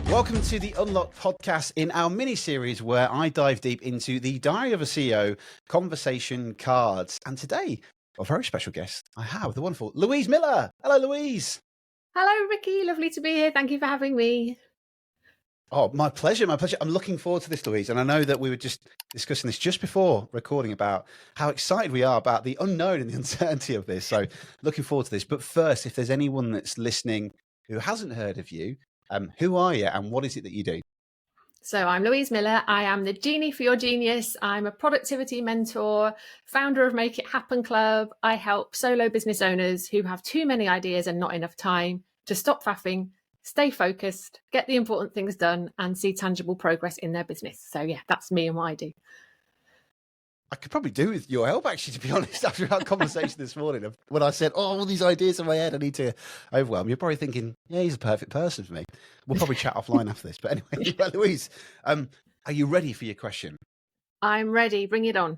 Welcome to the Unlocked podcast in our mini-series where I dive deep into the Diary of a CEO conversation cards. And today, a very special guest I have, the wonderful Louise Miller. Hello, Louise. Hello, Ricky. Lovely to be here. Thank you for having me. Oh, my pleasure, my pleasure. I'm looking forward to this, Louise. And I know that we were just discussing this just before recording about how excited we are about the unknown and the uncertainty of this. So looking forward to this. But first, if there's anyone that's listening who hasn't heard of you, who are you and what is it that you do? So I'm Louise Miller. I am the genie for your genius. I'm a productivity mentor, founder of Make It Happen Club. I help solo business owners who have too many ideas and not enough time to stop faffing, stay focused, get the important things done, and see tangible progress in their business. So yeah, that's me and what I do. I could probably do with your help, actually, to be honest, after our conversation this morning. When I said, all these ideas in my head, I need to overwhelm. You're probably thinking, yeah, he's a perfect person for me. We'll probably chat offline after this. But anyway, right, Louise, are you ready for your question? I'm ready. Bring it on.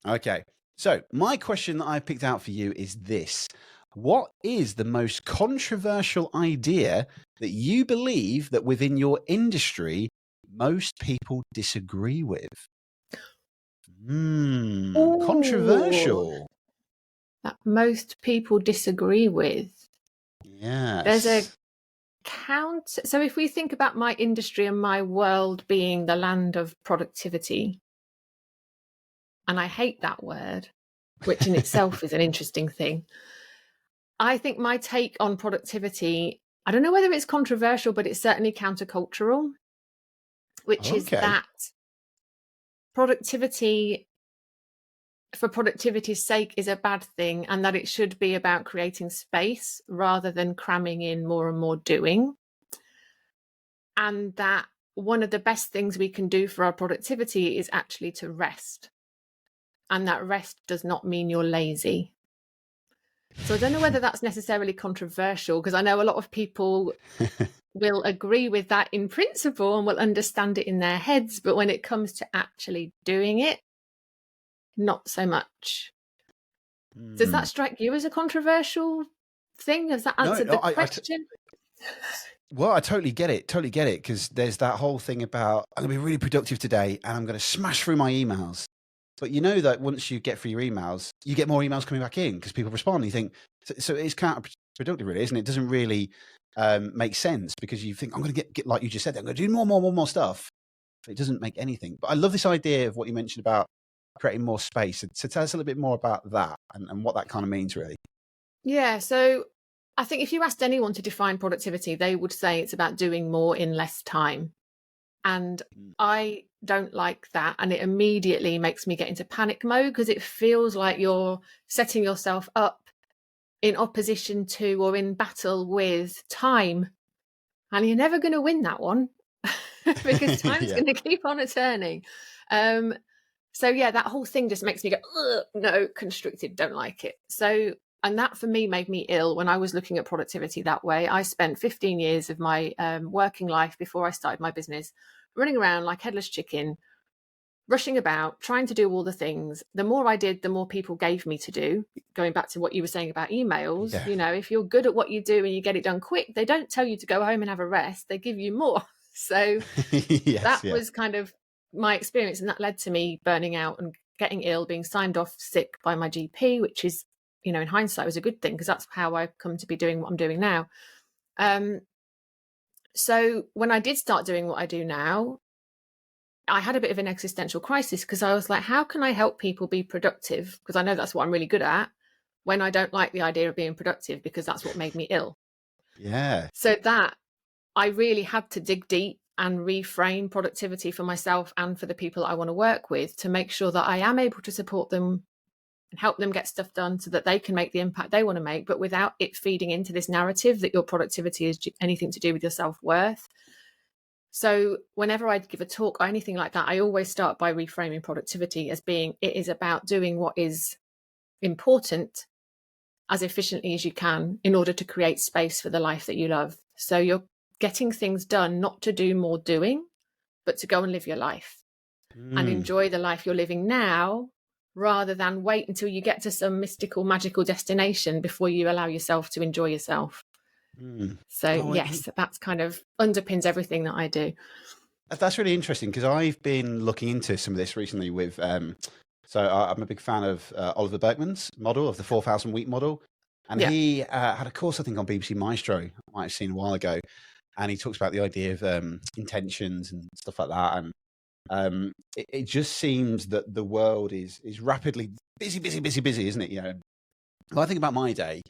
Okay. So my question that I picked out for you is this. What is the most controversial idea that you believe that within your industry, most people disagree with? Controversial. That most people disagree with. Yes. There's a count. So if we think about my industry and my world being the land of productivity, and I hate that word, which in itself is an interesting thing. I think my take on productivity, I don't know whether it's controversial, but it's certainly countercultural, which is that productivity for productivity's sake is a bad thing, and that it should be about creating space rather than cramming in more and more doing. And that one of the best things we can do for our productivity is actually to rest. And that rest does not mean you're lazy. So I don't know whether that's necessarily controversial, because I know a lot of people will agree with that in principle and will understand it in their heads. But when it comes to actually doing it, not so much. Does that strike you as a controversial thing? Has that answered the question? Well, I totally get it. Because there's that whole thing about, I'm going to be really productive today and I'm going to smash through my emails. But you know that once you get through your emails, you get more emails coming back in because people respond. And you think, so it's counterproductive, really, isn't it? It doesn't really make sense because you think, I'm going to get, like you just said, I'm going to do more stuff. It doesn't make anything. But I love this idea of what you mentioned about creating more space. So tell us a little bit more about that and what that kind of means, really. Yeah, so I think if you asked anyone to define productivity, they would say it's about doing more in less time. And I don't like that. And it immediately makes me get into panic mode because it feels like you're setting yourself up in opposition to or in battle with time. And you're never going to win that one because time's going to keep on turning. So yeah, that whole thing just makes me go, no, constricted, don't like it. So, and that for me made me ill when I was looking at productivity that way. I spent 15 years of my working life before I started my business running around like headless chicken, rushing about, trying to do all the things. The more I did, the more people gave me to do. Going back to what you were saying about emails, you know, if you're good at what you do and you get it done quick, they don't tell you to go home and have a rest. They give you more. So that was kind of my experience. And that led to me burning out and getting ill, being signed off sick by my GP, which is, you know, in hindsight was a good thing because that's how I've come to be doing what I'm doing now. So when I did start doing what I do now, I had a bit of an existential crisis because I was like, how can I help people be productive? Because I know that's what I'm really good at when I don't like the idea of being productive because that's what made me ill. Yeah. So that I really had to dig deep and reframe productivity for myself and for the people I want to work with to make sure that I am able to support them and help them get stuff done so that they can make the impact they want to make, but without it feeding into this narrative that your productivity is anything to do with your self-worth. So whenever I give a talk or anything like that, I always start by reframing productivity as being, it is about doing what is important as efficiently as you can in order to create space for the life that you love. So you're getting things done, not to do more doing, but to go and live your life and enjoy the life you're living now, rather than wait until you get to some mystical, magical destination before you allow yourself to enjoy yourself. Mm. So Oh, yes, that's kind of underpins everything that I do. that's really interesting because I've been looking into some of this recently with. I'm a big fan of Oliver Berkman's model of the 4,000 week model, and Yeah. he had a course I think on BBC Maestro I might have seen a while ago, and he talks about the idea of intentions and stuff like that, and it just seems that the world is rapidly busy, isn't it? When I think about my day,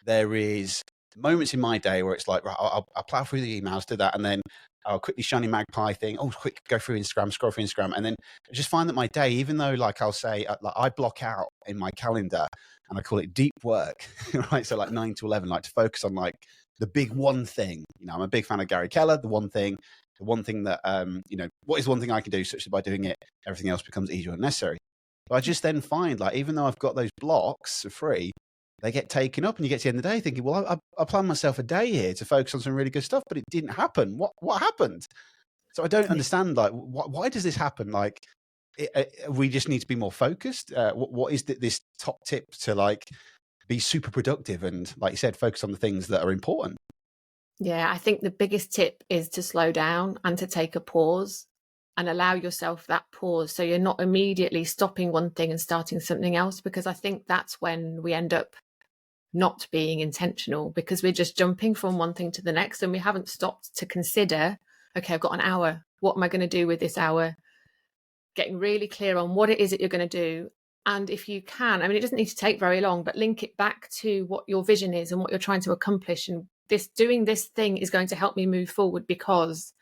there is moments in my day where it's like, right, I'll plow through the emails, do that, and then I'll quickly shiny magpie thing. Oh, quick, go through Instagram, scroll through Instagram, and then I just find that my day, even though like I'll say, like I block out in my calendar and I call it deep work, right? So like 9 to 11, like to focus on like the big one thing. I'm a big fan of Gary Keller. The one thing that what is one thing I can do such that by doing it, everything else becomes easier and necessary. But I just then find like even though I've got those blocks for free, they get taken up, and you get to the end of the day thinking, well, I planned myself a day here to focus on some really good stuff, but it didn't happen. What happened? So I don't understand, like, why does this happen? Like, we just need to be more focused. What is this top tip to like be super productive and, like you said, focus on the things that are important? Yeah, I think the biggest tip is to slow down and to take a pause and allow yourself that pause so you're not immediately stopping one thing and starting something else, because I think that's when we end up not being intentional, because we're just jumping from one thing to the next and we haven't stopped to consider, okay, I've got an hour. What am I going to do with this hour? Getting really clear on what it is that you're going to do. And if you can, I mean, it doesn't need to take very long, but link it back to what your vision is and what you're trying to accomplish. And doing this thing is going to help me move forward because,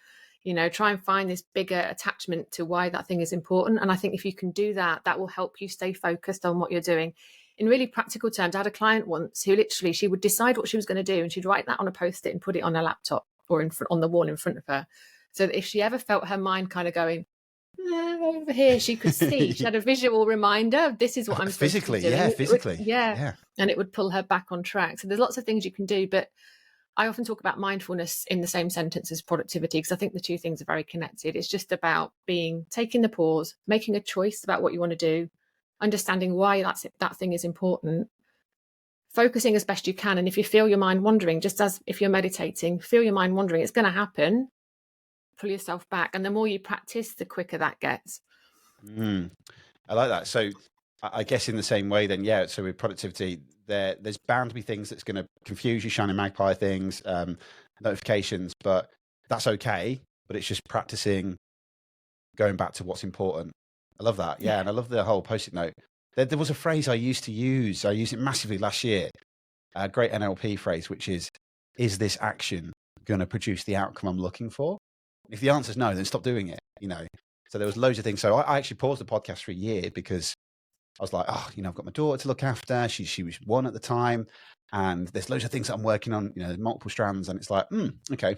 try and find this bigger attachment to why that thing is important. And I think if you can do that, that will help you stay focused on what you're doing. In really practical terms, I had a client once who literally, she would decide what she was going to do and she'd write that on a Post-it and put it on her laptop or on the wall in front of her. So that if she ever felt her mind kind of going, over here, she could see. She had a visual reminder. This is what I'm supposed to be doing. Physically. Yeah. And it would pull her back on track. So there's lots of things you can do. But I often talk about mindfulness in the same sentence as productivity because I think the two things are very connected. It's just about taking the pause, making a choice about what you want to do, understanding why that thing is important, focusing as best you can. And if you feel your mind wandering, just as if you're meditating, feel your mind wandering, it's going to happen. Pull yourself back, and the more you practice, the quicker that gets. I like that. So I guess in the same way then, yeah, so with productivity, there's bound to be things that's going to confuse you, shiny magpie things, notifications, but that's okay. But it's just practicing going back to what's important. I love that. Yeah. And I love the whole Post-it note. There was a phrase I used to use. I used it massively last year. A great NLP phrase, which is this action going to produce the outcome I'm looking for? If the answer is no, then stop doing it, So there was loads of things. So I actually paused the podcast for a year because I was like, I've got my daughter to look after. She was 1 at the time. And there's loads of things that I'm working on, multiple strands. And it's like, okay,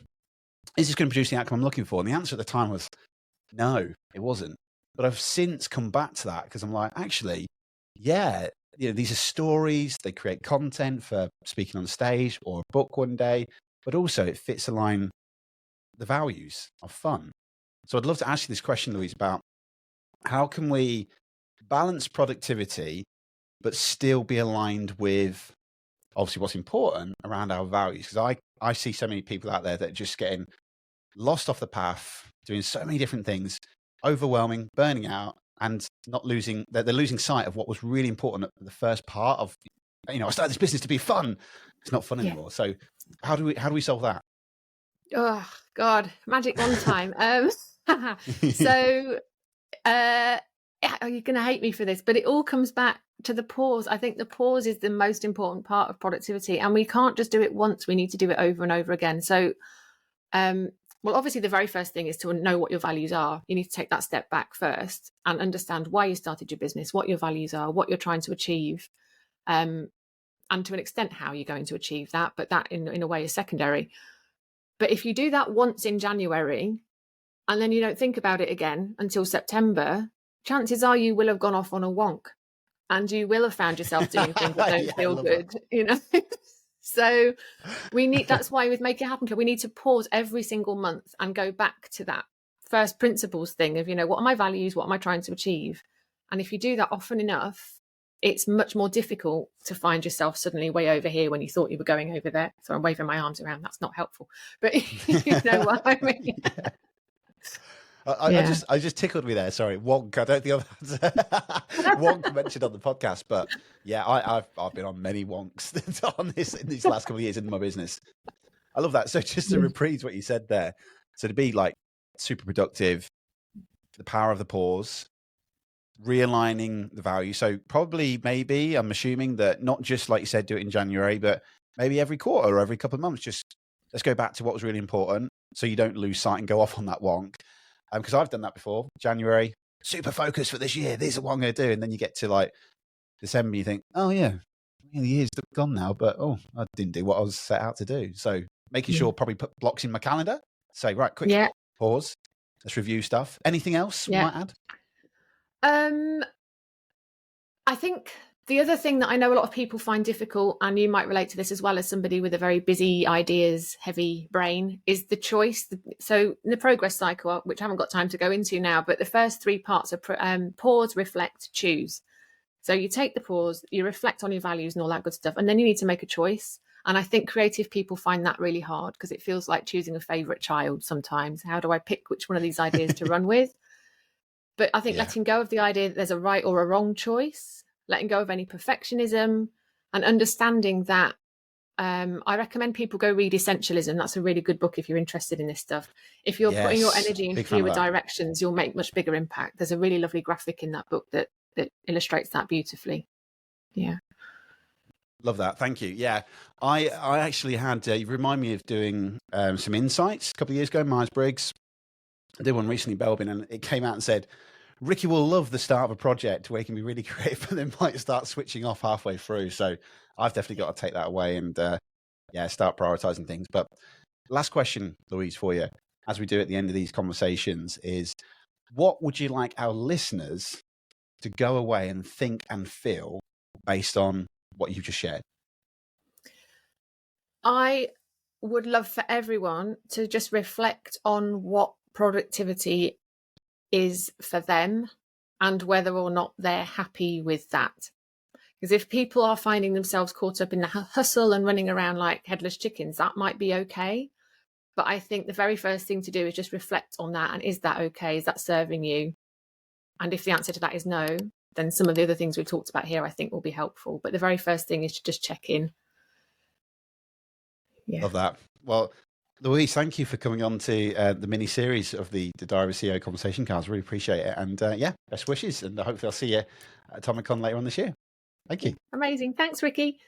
is this going to produce the outcome I'm looking for? And the answer at the time was no, it wasn't. But I've since come back to that because I'm like, actually, yeah, these are stories. They create content for speaking on stage or a book one day, but also it fits align the values of fun. So I'd love to ask you this question, Louise, about how can we balance productivity but still be aligned with obviously what's important around our values? Because I see so many people out there that are just getting lost off the path, doing so many different things, overwhelming, burning out, and not losing, they're losing sight of what was really important at the first part of, I started this business to be fun. It's not fun anymore. So how do we solve that? Oh God, magic one time. So you're going to hate me for this, but it all comes back to the pause. I think the pause is the most important part of productivity, and we can't just do it once. We need to do it over and over again. So, well, obviously the very first thing is to know what your values are. You need to take that step back first and understand why you started your business, what your values are, what you're trying to achieve, and to an extent how you're going to achieve that. But that in a way is secondary. But if you do that once in January and then you don't think about it again until September, chances are you will have gone off on a wonk and you will have found yourself doing things that don't feel good, So that's why with Make It Happen Club, we need to pause every single month and go back to that first principles thing of, what are my values? What am I trying to achieve? And if you do that often enough, it's much more difficult to find yourself suddenly way over here when you thought you were going over there. So I'm waving my arms around. That's not helpful, but you know what I mean. Yeah. I just tickled me there. Sorry, wonk. I don't think I've had wonk mentioned on the podcast, but yeah, I've been on many wonks on this in these last couple of years in my business. I love that. So just to reprise what you said there, so to be like super productive, the power of the pause, realigning the value. So probably, maybe, I'm assuming that not just like you said, do it in January, but maybe every quarter or every couple of months, just let's go back to what was really important, so you don't lose sight and go off on that wonk. Because I've done that before. January, super focused for this year. This is what I'm going to do. And then you get to like December, you think, oh yeah, the year's gone now, but I didn't do what I was set out to do. So making sure, probably put blocks in my calendar. Say, right, quick pause. Let's review stuff. Anything else you might add? I think the other thing that I know a lot of people find difficult, and you might relate to this as well as somebody with a very busy, ideas heavy brain, is the choice. So in the progress cycle, which I haven't got time to go into now, but the first 3 parts are pause, reflect, choose. So you take the pause, you reflect on your values and all that good stuff, and then you need to make a choice. And I think creative people find that really hard, because it feels like choosing a favorite child sometimes. How do I pick which one of these ideas to run with? But I think letting go of the idea that there's a right or a wrong choice, letting go of any perfectionism, and understanding that I recommend people go read Essentialism. That's a really good book if you're interested in this stuff. If you're putting your energy in fewer directions, you'll make much bigger impact. There's a really lovely graphic in that book that illustrates that beautifully. Yeah. Love that. Thank you. Yeah. I actually had, you remind me of doing some insights a couple of years ago, Myers-Briggs. I did one recently, Belbin, and it came out and said, Ricky will love the start of a project where he can be really creative, but then might start switching off halfway through. So I've definitely got to take that away and start prioritizing things. But last question, Louise, for you, as we do at the end of these conversations, is what would you like our listeners to go away and think and feel based on what you've just shared? I would love for everyone to just reflect on what productivity is for them and whether or not they're happy with that. Because if people are finding themselves caught up in the hustle and running around like headless chickens, that might be okay. But I think the very first thing to do is just reflect on that. And is that okay? Is that serving you? And if the answer to that is no, then some of the other things we've talked about here, I think, will be helpful. But the very first thing is to just check in. Yeah. Love that. Well, Louise, thank you for coming on to the mini series of the Diary of a CEO conversation cards. Really appreciate it. And best wishes. And hopefully I'll see you at Atomic Con later on this year. Thank you. Amazing. Thanks, Ricky.